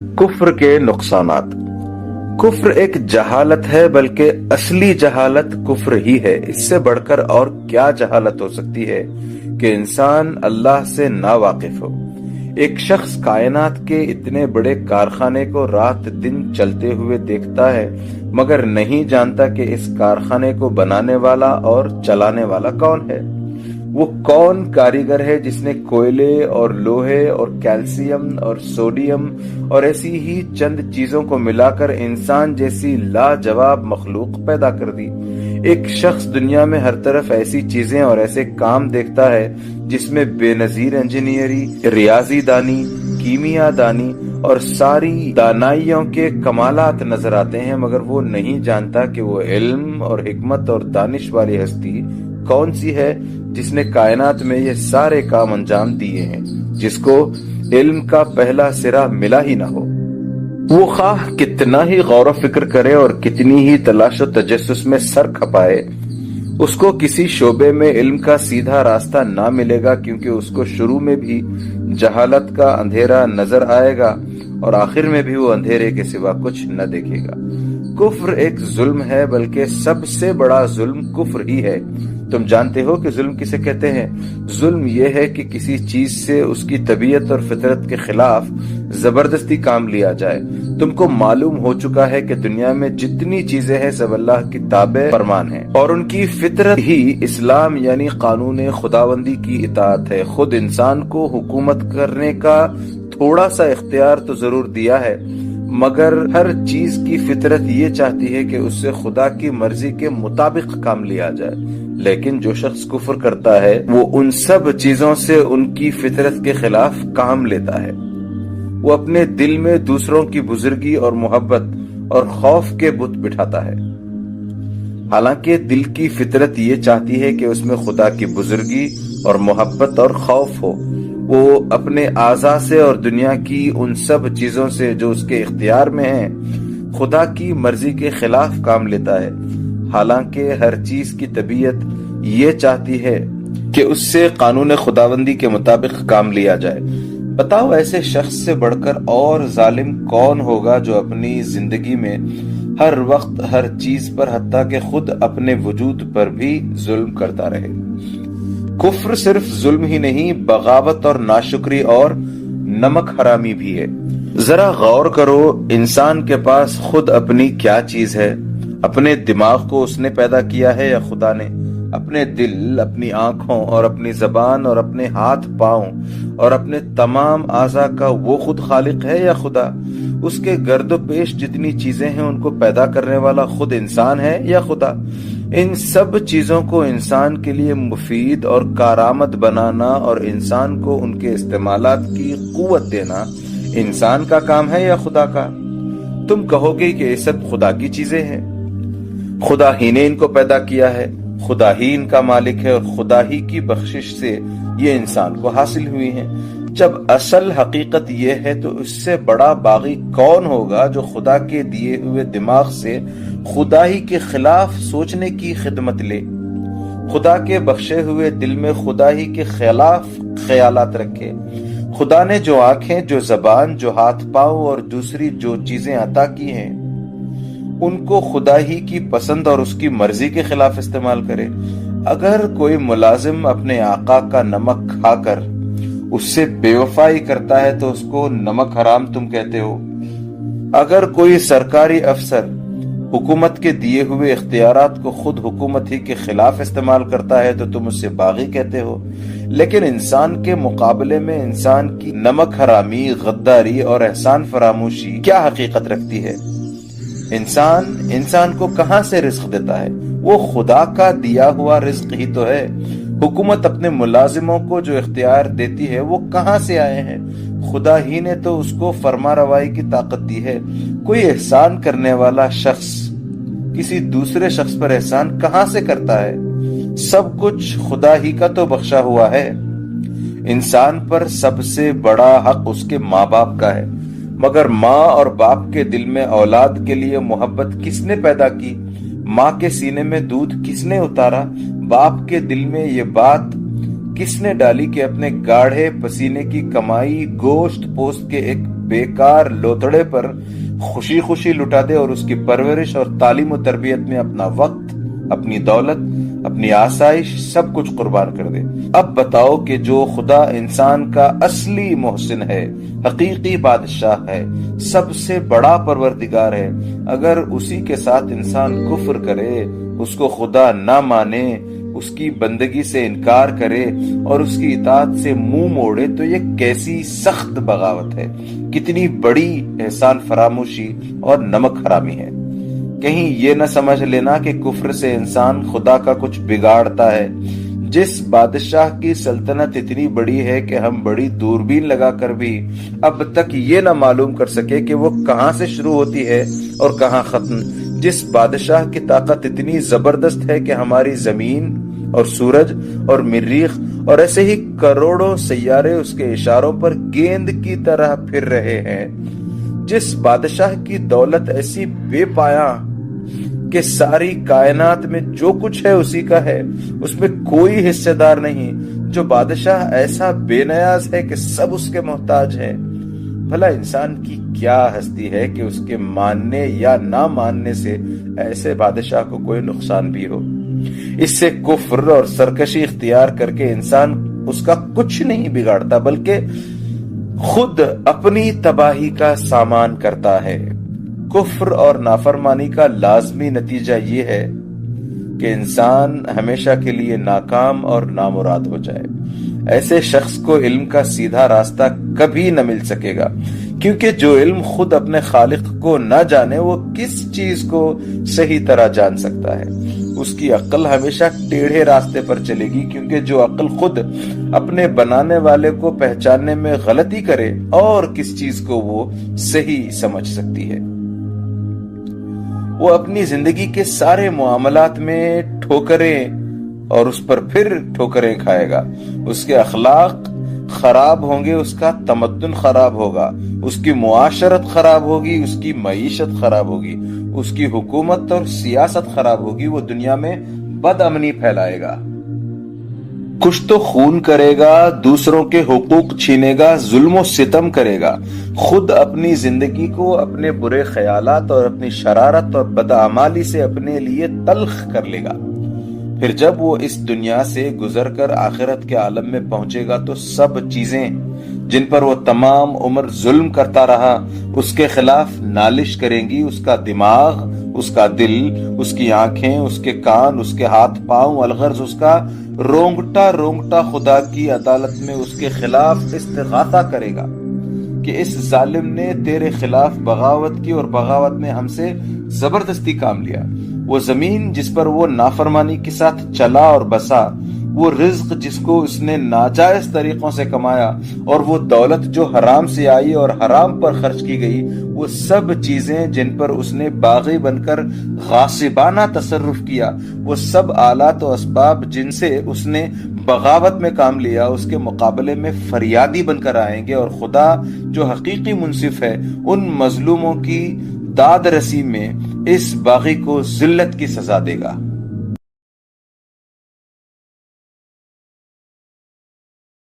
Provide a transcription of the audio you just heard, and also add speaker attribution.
Speaker 1: कुफ्र के नुकसानात। कुफ्र एक जहालत है, बल्कि असली जहालत कुफ्र ही है। इससे बढ़कर और क्या जहालत हो सकती है कि इंसान अल्लाह से ना वाकिफ हो। एक शख्स कायनात के इतने बड़े कारखाने को रात दिन चलते हुए देखता है, मगर नहीं जानता कि इस कारखाने को बनाने वाला और चलाने वाला कौन है। वो कौन कारीगर है जिसने कोयले और लोहे और कैल्शियम और सोडियम और ऐसी ही चंद चीजों को मिलाकर इंसान जैसी लाजवाब मखलूक पैदा कर दी। एक शख्स दुनिया में हर तरफ ऐसी चीजें और ऐसे काम देखता है जिसमें बेनजीर इंजीनियरी, रियाजी दानी, कीमिया दानी और सारी दानाइयों के कमालात नजर आते हैं, मगर वो नहीं जानता कि वो इल्म और हिकमत और दानिश वाली हस्ती कौन सी है जिसने कायनात में ये सारे काम अंजाम दिए हैं, जिसको इल्म का पहला सिरा मिला ही ना हो। वो खाह कितना ही गौर फिक्र करे और कितनी ही तलाश और तजस्सुस में सर खपाए, उसको किसी शोबे में इल्म का सीधा रास्ता ना मिलेगा, क्योंकि उसको शुरू में भी जहालत का अंधेरा नजर आएगा और आखिर में भी वो अंधेरे के सिवा कुछ न देखेगा। कुफ्र एक जुल्म है, बल्कि सबसे बड़ा जुल्म कुफ्र ही है। तुम जानते हो कि जुल्म किसे कहते हैं? जुल्म यह है कि किसी चीज से उसकी तबीयत और फितरत के खिलाफ जबरदस्ती काम लिया जाए। तुमको मालूम हो चुका है कि दुनिया में जितनी चीजें हैं सब अल्लाह की ताबे फरमान है और उनकी फितरत ही इस्लाम यानी कानून खुदाबंदी की इताअत है। खुद इंसान को हुकूमत करने का थोड़ा सा इख्तियार तो जरूर दिया है, मगर हर चीज की फितरत ये चाहती है कि उससे खुदा की मर्जी के मुताबिक काम लिया जाए। लेकिन जो शख्स कुफ्र करता है वो उन सब चीजों से उनकी फितरत के खिलाफ काम लेता है। वो अपने दिल में दूसरों की बुजुर्गी और मोहब्बत और खौफ के बुत बिठाता है, हालांकि दिल की फितरत ये चाहती है कि उसमें खुदा की बुजुर्गी और मोहब्बत और खौफ हो। वो अपने आज़ा से और दुनिया की उन सब चीजों से जो उसके इख्तियार में है खुदा की मर्जी के खिलाफ काम लेता है, हालांकि हर चीज की तबीयत ये चाहती है कि उससे कानून खुदाबंदी के मुताबिक काम लिया जाए। बताओ ऐसे शख्स से बढ़कर और जालिम कौन होगा जो अपनी जिंदगी में हर वक्त हर चीज पर, हत्ता कि खुद अपने वजूद पर भी जुल्म करता रहे। कुफ्र सिर्फ जुल्म ही नहीं, बगावत और नाशुक्री और नमक हरामी भी है। जरा गौर करो, इंसान के पास खुद अपनी क्या चीज है? अपने दिमाग को उसने पैदा किया है या खुदा ने? अपने दिल, अपनी आंखों और अपनी जबान और अपने हाथ पांव और अपने तमाम आज़ा का वो खुद खालिक है या खुदा? उसके गर्दो पेश जितनी चीजें हैं उनको पैदा करने वाला खुद इंसान है या खुदा? इन सब चीजों को इंसान के लिए मुफीद और कारामद बनाना और इंसान को उनके इस्तेमालात की कुव्वत देना इंसान का काम है या खुदा का? तुम कहोगे कि ये सब खुदा की चीजें हैं, खुदा ही ने इनको पैदा किया है, खुदा ही इनका मालिक है और खुदा ही की बख्शिश से ये इंसान को हासिल हुई हैं। जब असल हकीकत ये है तो इससे बड़ा बागी कौन होगा जो खुदा के दिए हुए दिमाग से खुदा ही के खिलाफ सोचने की खिदमत ले, खुदा के बख्शे हुए दिल में खुदा ही के खिलाफ ख्यालात रखे। खुदा ने जो आंखें, जो जबान, जो हाथ पांव और दूसरी जो चीजें अता की हैं उनको खुदा ही की पसंद और उसकी मर्जी के खिलाफ इस्तेमाल करे। अगर कोई मुलाजिम अपने आका का नमक खाकर उससे बेवफाई करता है तो उसको नमक हराम तुम कहते हो। अगर कोई सरकारी अफसर हुकूमत के दिए हुए इख्तियारात को खुद हुकूमत ही के खिलाफ इस्तेमाल करता है तो तुम उससे बागी कहते हो। लेकिन इंसान के मुकाबले में इंसान की नमक हरामी, गद्दारी और एहसान फरामोशी क्या हकीकत रखती है? इंसान को कहां से रिज्क देता है? वो खुदा का दिया हुआ रिज्क ही तो है। हुकूमत अपने मुलाजिमों को जो इख्तियार देती है वो कहां से आए हैं? खुदा ही ने तो उसको फरमा रवाई की ताकत दी है। कोई एहसान करने वाला शख्स किसी दूसरे शख्स पर एहसान कहां से करता है? सब कुछ खुदा ही का तो बख्शा हुआ है। इंसान पर सबसे बड़ा हक उसके माँ बाप का है, मगर माँ और बाप के दिल में औलाद के लिए मोहब्बत किसने पैदा की? माँ के सीने में दूध किसने उतारा? बाप के दिल में ये बात किसने डाली कि अपने गाढ़े पसीने की कमाई गोश्त पोस्ट के एक بیکار لوتڑے پر خوشی خوشی لٹا دے اور اس کی پرورش اور تعلیم و تربیت میں اپنا وقت، اپنی دولت، اپنی آسائش سب کچھ قربان کر دے۔ اب بتاؤ کہ جو خدا انسان کا اصلی محسن ہے، حقیقی بادشاہ ہے، سب سے بڑا پروردگار ہے، اگر اسی کے ساتھ انسان کفر کرے، اس کو خدا نہ مانے، اس کی بندگی سے انکار کرے اور اس کی اطاعت سے منہ موڑے، تو یہ کیسی سخت بغاوت ہے، کتنی بڑی احسان فراموشی اور نمک حرامی ہے۔ کہیں یہ نہ سمجھ لینا کہ کفر سے انسان خدا کا کچھ بگاڑتا ہے۔ جس بادشاہ کی سلطنت اتنی بڑی ہے کہ ہم بڑی دوربین لگا کر بھی اب تک یہ نہ معلوم کر سکے کہ وہ کہاں سے شروع ہوتی ہے اور کہاں ختم، جس بادشاہ کی طاقت اتنی زبردست ہے کہ ہماری زمین اور سورج اور مریخ اور ایسے ہی کروڑوں سیارے اس کے اشاروں پر گیند کی طرح پھر رہے ہیں، جس بادشاہ کی دولت ایسی بے پایاں کہ ساری کائنات میں جو کچھ ہے اسی کا ہے، اس میں کوئی حصے دار نہیں، جو بادشاہ ایسا بے نیاز ہے کہ سب اس کے محتاج ہیں۔ بھلا انسان کی کیا ہستی ہے کہ اس کے ماننے یا نہ ماننے سے ایسے بادشاہ کو کوئی نقصان بھی ہو۔ اس سے کفر اور سرکشی اختیار کر کے انسان اس کا کچھ نہیں بگاڑتا، بلکہ خود اپنی تباہی کا سامان کرتا ہے۔ کفر اور نافرمانی کا لازمی نتیجہ یہ ہے کہ انسان ہمیشہ کے لیے ناکام اور نامراد ہو جائے۔ ایسے شخص کو علم کا سیدھا راستہ کبھی نہ مل سکے گا، کیونکہ جو علم خود اپنے خالق کو نہ جانے وہ کس چیز کو صحیح طرح جان سکتا ہے۔ اس کی عقل ہمیشہ ٹیڑھے راستے پر چلے گی، کیونکہ جو عقل خود اپنے بنانے والے کو پہچاننے میں غلطی کرے اور کس چیز کو وہ صحیح سمجھ سکتی ہے۔ وہ اپنی زندگی کے سارے معاملات میں ٹھوکریں اور اس پر پھر ٹھوکریں کھائے گا۔ اس کے اخلاق خراب ہوں گے، اس کا تمدن خراب ہوگا، اس کی معاشرت خراب ہوگی، اس کی معیشت خراب ہوگی، اس کی حکومت اور سیاست خراب ہوگی، وہ دنیا میں بد امنی پھیلائے گا، کچھ تو خون کرے گا، دوسروں کے حقوق چھینے گا، ظلم و ستم کرے گا، خود اپنی زندگی کو اپنے برے خیالات اور اپنی شرارت اور بدعمالی سے اپنے لیے تلخ کر لے گا۔ پھر جب وہ اس دنیا سے گزر کر آخرت کے عالم میں پہنچے گا تو سب چیزیں جن پر وہ تمام عمر ظلم کرتا رہا اس کے خلاف نالش کریں گی۔ اس کا دماغ، اس کا دل، اس کی آنکھیں، اس کے کان، اس کے ہاتھ پاؤں، الغرض اس کا رونگٹا رونگٹا خدا کی عدالت میں اس کے خلاف استغاثہ کرے گا کہ اس ظالم نے تیرے خلاف بغاوت کی اور بغاوت میں ہم سے زبردستی کام لیا۔ وہ زمین جس پر وہ نافرمانی کے ساتھ چلا اور بسا، وہ رزق جس کو اس نے ناجائز طریقوں سے کمایا، اور وہ دولت جو حرام سے آئی اور حرام پر خرچ کی گئی، وہ سب چیزیں جن پر اس نے باغی بن کر غاصبانہ تصرف کیا، وہ سب آلات و اسباب جن سے اس نے بغاوت میں کام لیا، اس کے مقابلے میں فریادی بن کر آئیں گے، اور خدا جو حقیقی منصف ہے ان مظلوموں کی داد رسی میں اس باغی کو ذلت کی سزا دے گا۔